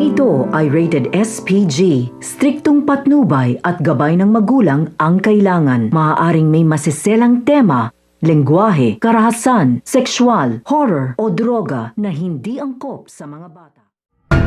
ito ay rated SPG. Striktong patnubay at gabay ng magulang ang kailangan. Maaaring may masiselang tema, lengguwahe, karahasan, sexual, horror o droga na hindi angkop sa mga bata.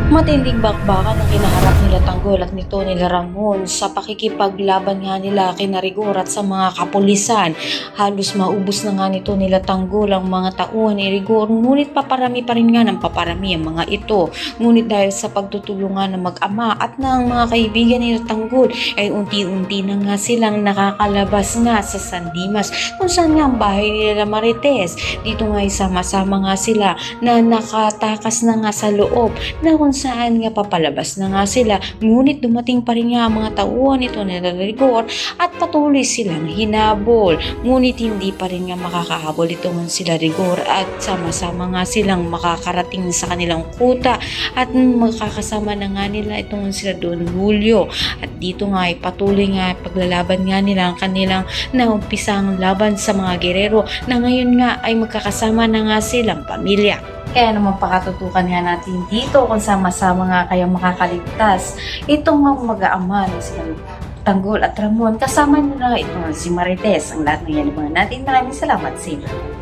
Matinding bakbakan ang kinaharap nila Tanggol at nito nila Ramon sa pakikipaglaban nga nila kina Rigor at sa mga kapulisan. Halos maubos na nga nito nila Tanggol ang mga tauhan ni Rigor, ngunit paparami pa rin nga ng paparami ang mga ito. Ngunit dahil sa pagtutulungan ng mag-ama at ng mga kaibigan nila Tanggol ay unti-unti na nga silang nakakalabas nga sa San Dimas, kung saan nga ang bahay nila Marites. Dito nga sama-sama nga sila na nakatakas na nga sa loob na kung saan nga papalabas na nga sila, ngunit dumating pa rin nga ang mga tauhan nito nila Rigor at patuloy silang hinabol, ngunit hindi pa rin nga makakahabol ito nga sila Rigor at sama-sama nga silang makakarating sa kanilang kuta at makakasama na nga nila ito nga sila Don Julio. At dito nga ay patuloy nga paglalaban nga nila ang kanilang naumpisang laban sa mga gerero na ngayon nga ay magkakasama na nga silang pamilya. Kaya naman pakatutukan nga natin dito kung sama-sama nga kayong makakaligtas itong mga mag-aama ng silang Tanggol at Ramon, kasama nila ito si Marites. Ang lahat ng yan natin. Maraming salamat sa inyo.